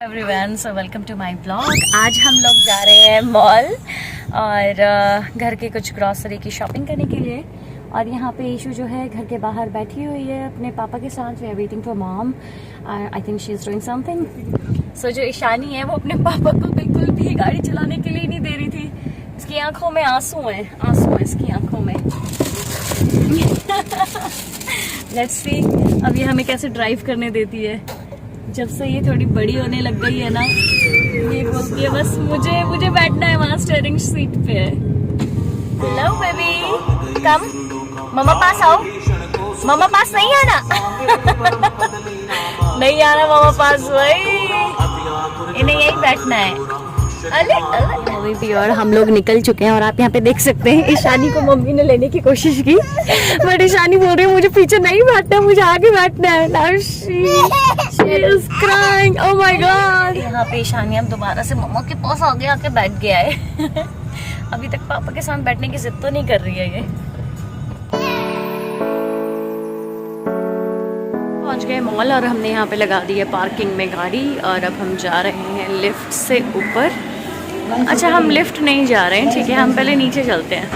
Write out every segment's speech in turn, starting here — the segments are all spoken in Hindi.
Everyone, so welcome to my blog. आज हम लोग जा रहे हैं मॉल और घर के कुछ ग्रॉसरी की शॉपिंग करने के लिए। और यहाँ पे ईशू जो है घर के बाहर बैठी हुई है अपने पापा के साथ। We are waiting for mom. I think she is doing something. So जो ईशानी है वो अपने पापा को बिल्कुल भी गाड़ी चलाने के लिए नहीं दे रही थी। इसकी आंखों में आंसू हैं इसकी आंखों में। लेट्स सी अब ये हमें कैसे ड्राइव करने देती है। जब से ये थोड़ी बड़ी होने लग गई है ना, ये बोलती है बस मुझे बैठना है वहाँ स्टीयरिंग सीट पे। हेलो बेबी, कम मम्मा पास आओ। मम्मा पास नहीं आना। नहीं आना मम्मा पास भाई, इन्हें यही बैठना है। अरे भी और हम लोग निकल चुके हैं और आप यहाँ पे देख सकते हैं ईशानी को मम्मी ने लेने की कोशिश की, बट ईशानी बोल रही है मुझे पीछे नहीं बैठना, मुझे आगे बैठना है। Now she is crying. Oh my God. यहाँ पे ईशानी अब दोबारा से मम्मा के पास आके बैठ गया है। अभी तक पापा के साथ बैठने की जिद तो नहीं कर रही है ये। पहुंच गए मॉल और हमने यहाँ पे लगा दी है पार्किंग में गाड़ी और अब हम जा रहे हैं लिफ्ट से ऊपर। अच्छा, हम लिफ्ट नहीं जा रहे हैं, ठीक है, हम पहले नीचे चलते हैं।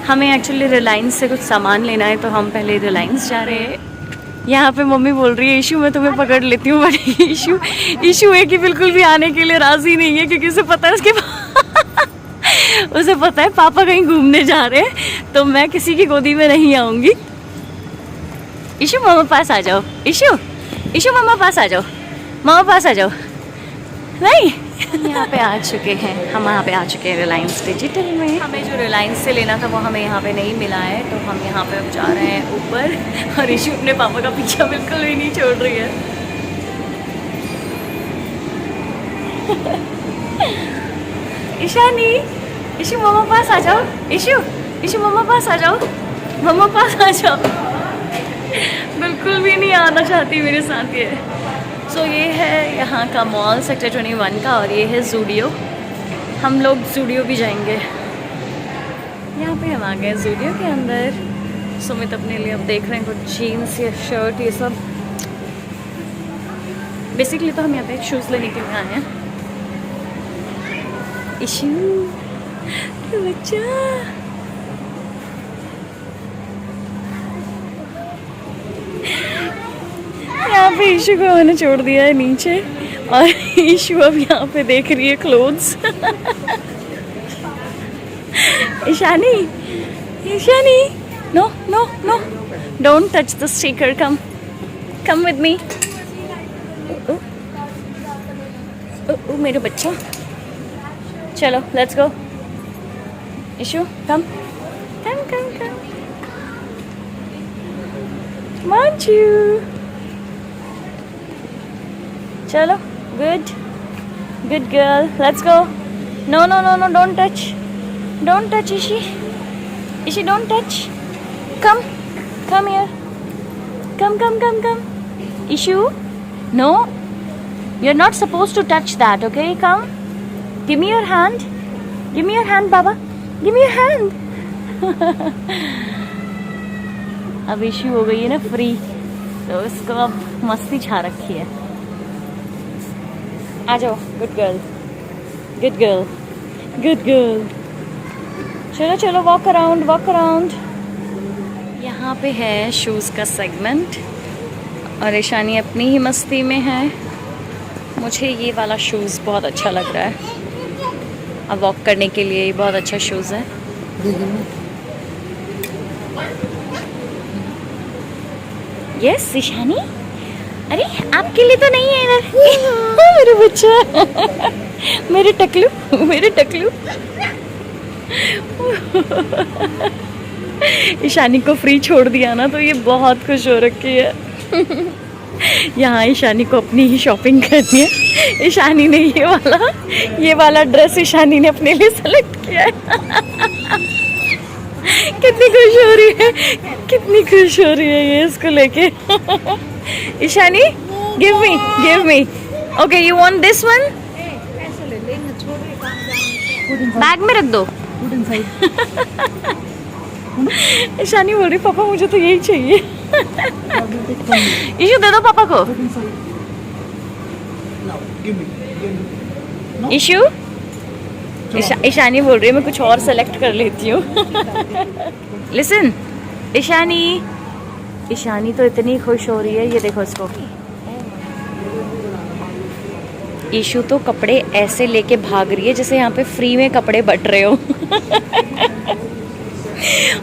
हमें एक्चुअली रिलायंस से कुछ सामान लेना है तो हम पहले रिलायंस जा रहे हैं। यहाँ पे मम्मी बोल रही है इशू मैं तुम्हें पकड़ लेती हूँ, बट इशू है कि बिल्कुल भी आने के लिए राजी नहीं है, क्योंकि उसे पता है उसे पता है पापा कहीं घूमने जा रहे हैं तो मैं किसी की गोदी में नहीं आऊँगी। इशू मामा पास आ जाओ। इशू मामा पास आ जाओ, मामा पास आ जाओ। नहीं, यहाँ पे आ चुके हैं हम, यहाँ पे आ चुके हैं रिलायंस डिजिटल में। हमें जो रिलायंस से लेना था वो हमें यहाँ पे नहीं मिला है, तो हम यहाँ पे अब जा रहे हैं ऊपर। और इशू अपने पापा का पीछा बिल्कुल भी नहीं छोड़ रही है। ईशानी, इशू मामा पास आ जाओ। इशू मामा पास आ जाओ, मामा पास आ जाओ। बिल्कुल भी नहीं आना चाहती मेरे साथ ये। सो ये है यहाँ का मॉल सेक्टर 21 का और ये है ज़ूडियो। हम लोग ज़ूडियो भी जाएंगे। यहाँ पे हम आ गए ज़ूडियो के अंदर। सुमित अपने लिए अब देख रहे हैं कुछ जीन्स या शर्ट, ये सब। बेसिकली तो हम यहाँ पे शूज़ लेने के लिए आए हैं। इशू बच्चा, यहाँ पे इशू को मैंने छोड़ दिया है नीचे और इशू अब यहाँ पे देख रही है clothes. Ishani, no no no, don't touch the sticker, come with me. मेरे बच्चा, चलो let's go. Ishu come. Want you? चलो, good girl, let's go. No, don't touch, Ishi, don't touch. Come here, come. Ishu, no, you're not supposed to touch that, okay? Come, give me your hand, Baba, give me your hand. अब इशू हो गई है ना फ्री, तो इसको अब मस्ती छा रखी है। आ जाओ, गुड गर्ल। चलो वॉक अराउंड। यहाँ पे है शूज़ का सेगमेंट और ईशानी अपनी ही मस्ती में है। मुझे ये वाला शूज़ बहुत अच्छा लग रहा है। अब वॉक करने के लिए ये बहुत अच्छा शूज़ है। यस ईशानी, अरे आपके लिए तो नहीं है इधर। मेरे बच्चा, मेरे टकलू। ईशानी को फ्री छोड़ दिया ना तो ये बहुत खुश हो रखी है। यहाँ ईशानी को अपनी ही शॉपिंग करनी है। ईशानी ने ये वाला ड्रेस ईशानी ने अपने लिए सेलेक्ट किया है। कितनी खुश हो रही है ये इसको लेके। Ishani, give me. Okay, you want this one? Bag में रख दो। ईशानी बोल रही पापा मुझे तो यही चाहिए। इशू दे दो पापा को। इशू ईशानी बोल रही है मैं कुछ और सेलेक्ट कर लेती हूँ। लिसन ईशानी, ईशानी तो इतनी खुश हो रही है, ये देखो इसको। ईशू तो कपड़े ऐसे लेके भाग रही है जैसे यहाँ पे फ्री में कपड़े बट रहे हो।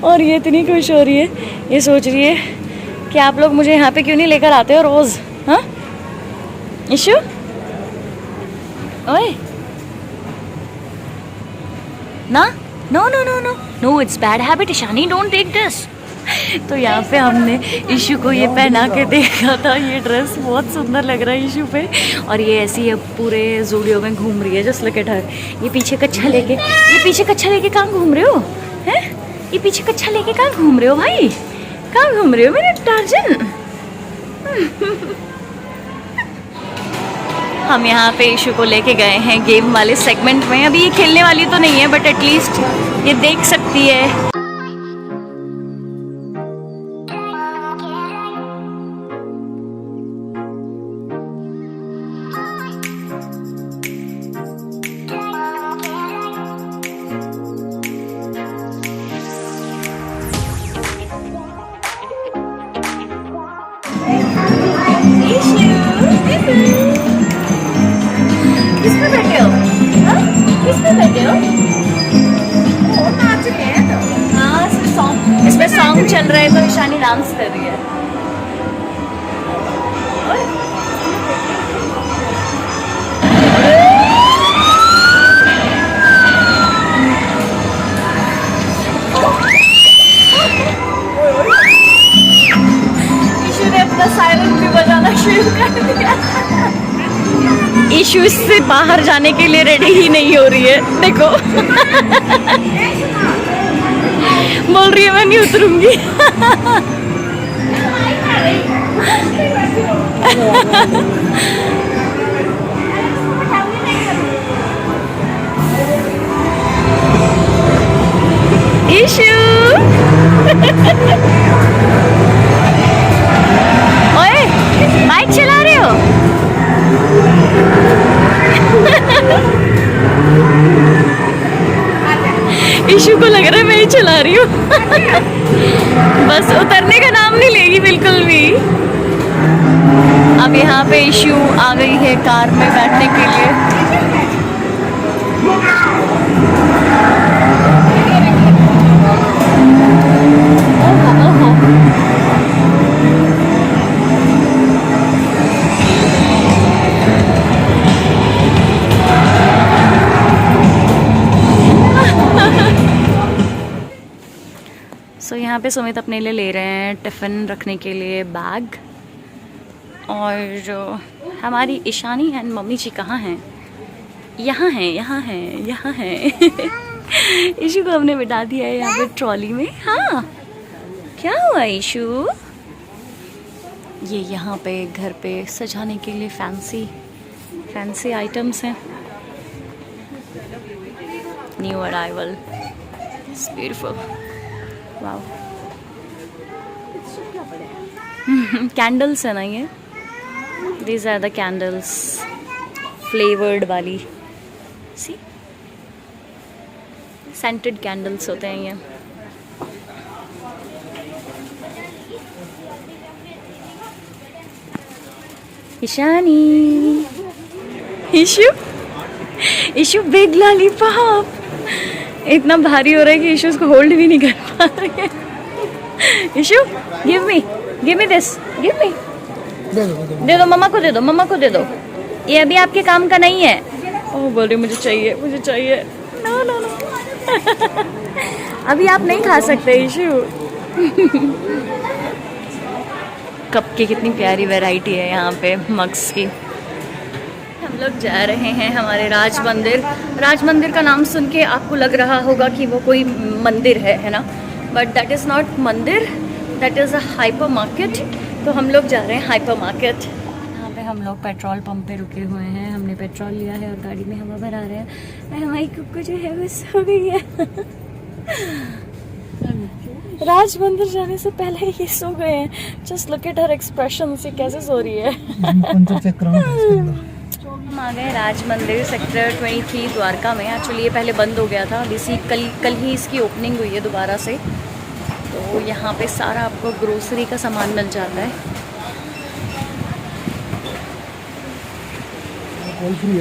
और ये इतनी खुश हो रही है, ये सोच रही है कि आप लोग मुझे यहाँ पे क्यों नहीं लेकर आते हो रोज। हाँ इशू, ओए ना, no no no no no, it's bad habit Ishani, don't take this. तो यहाँ पे हमने इशू को ये पहना के देखा था, ये ड्रेस बहुत सुंदर लग रहा है इशू पे। और ये ऐसी है पूरे ज़ूडियो में घूम रही है जस्ट लुक एट हर। ये पीछे कच्छा लेके कहाँ घूम रहे हो हैं? ये पीछे कच्छा लेके कहाँ घूम रहे हो भाई? कहाँ घूम रहे हो मेरे टार्जन? हम यहाँ पे इशू को लेके गए हैं गेम वाले सेगमेंट में। अभी ये खेलने वाली तो नहीं है बट एटलीस्ट ये देख सकती है। किसमें बैठे हो? हाँ? किसमें बैठे हो? हाँ, इसमें सॉन्ग चल रहा है तो ईशानी डांस कर रही है। ईशू ने अपना सायरन भी बजाना शुरू कर दिया। इशू इससे बाहर जाने के लिए रेडी ही नहीं हो रही है, देखो। बोल रही है मैं नहीं उतरूंगी। इशू ओए बाइक चला रहे हो? इशू को लग रहा है मैं ही चला रही हूँ। बस उतरने का नाम नहीं लेगी बिल्कुल भी। अब यहाँ पे इशू आ गई है कार में बैठने के लिए। सो यहाँ पे सुमित अपने लिए ले रहे हैं टिफ़िन रखने के लिए बैग। और हमारी ईशानी एंड मम्मी जी कहाँ हैं? यहाँ हैं, यहाँ हैं, यहाँ हैं। इशू को हमने बिठा दिया है यहाँ पे ट्रॉली में। हाँ क्या हुआ इशू? ये यहाँ पे घर पे सजाने के लिए फैंसी आइटम्स हैं। New arrival, it's beautiful, wow. Candles है ना ये, these are the candles, flavoured वाली, सी सेंटेड कैंडल्स होते हैं ये। Ishani, Ishu big lollipop. इतना भारी हो रहा है कि इशू उसको होल्ड भी नहीं कर पा रही है। Ishu give me this, give me. दे दो मम्मा को, दे दो मम्मा को, दे दो। ये अभी आपके काम का नहीं है। ओह बोल रही मुझे चाहिए, मुझे चाहिए। No no no. अभी आप नहीं खा सकते इशू। कप की कितनी प्यारी वैरायटी है यहाँ पे मग्स की। हम लोग जा रहे हैं हमारे राज मंदिर का नाम सुन के आपको लग रहा होगा कि वो कोई मंदिर है ना, बट दैट इज़ नॉट मंदिर, that is a hyper market. तो हम लोग जा रहे हैं हाइपर मार्केट। यहाँ पे हम लोग पेट्रोल पंप पे रुके हुए हैं, हमने पेट्रोल लिया है और गाड़ी में हवा भरा रहे हैं। हमारी कुक्कू जो है वो सो गई है। राज मंदिर जाने से पहले ये सो गए हैं। Just look at her expression, से कैसे सो रही है। हम आ गए राज मंदिर सेक्टर 23 द्वारका में। एक्चुअली ये पहले बंद हो गया था, अभी कल ही इसकी ओपनिंग हुई है दोबारा से। तो यहाँ पे सारा आपको ग्रोसरी का सामान मिल जाता है।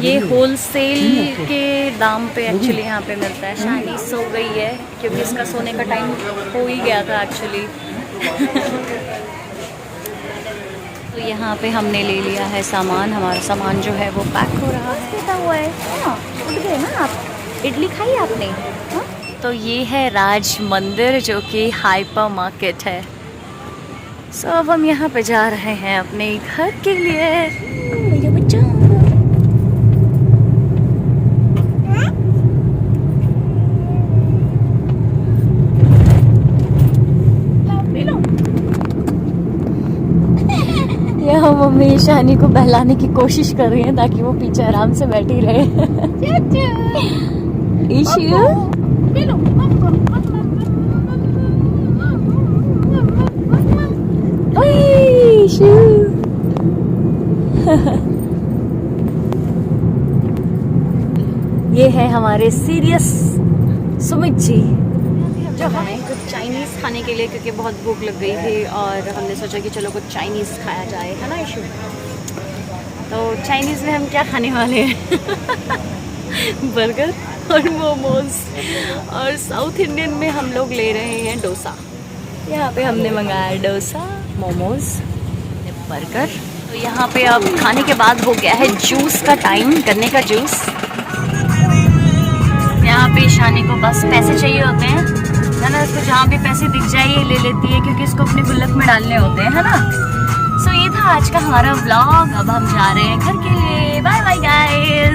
ये होलसेल के दाम पे एक्चुअली यहाँ पे मिलता है। शानी सो गई है क्योंकि इसका सोने का टाइम हो ही गया था एक्चुअली। तो यहाँ पे हमने ले लिया है सामान। हमारा सामान जो है वो पैक हो रहा है। क्या हुआ है? हाँ, उठ गए ना आप। इडली खाई आपने? हाँ? तो ये है राज मंदिर जो कि हाइपर मार्केट है। सो अब हम यहाँ पे जा रहे हैं अपने घर के लिए। मेरे बच्चा यहाँ मम्मी शानी को बहलाने की कोशिश कर रही है ताकि वो पीछे आराम से बैठी रहे। ईशु ईशु ये है हमारे सीरियस सुमित जी। जो हमें कुछ चाइनीज़ खाने के लिए, क्योंकि बहुत भूख लग गई थी और हमने सोचा कि चलो कुछ चाइनीज़ खाया जाए, है ना इशू। तो चाइनीज़ में हम क्या खाने वाले हैं? बर्गर और मोमोज। और साउथ इंडियन में हम लोग ले रहे हैं डोसा। यहाँ पे हमने मंगाया डोसा, मोमोज, बर्गर। तो यहाँ पे अब खाने के बाद हो गया है जूस का टाइम, गन्ने का जूस। यहाँ पे शानी को बस पैसे चाहिए होते हैं, है ना। इसको जहाँ भी पैसे दिख जाए ये ले लेती है क्योंकि इसको अपने गुल्लक में डालने होते हैं, है ना। सो ये था आज का हमारा व्लॉग। अब हम जा रहे हैं घर के लिए। Bye bye guys.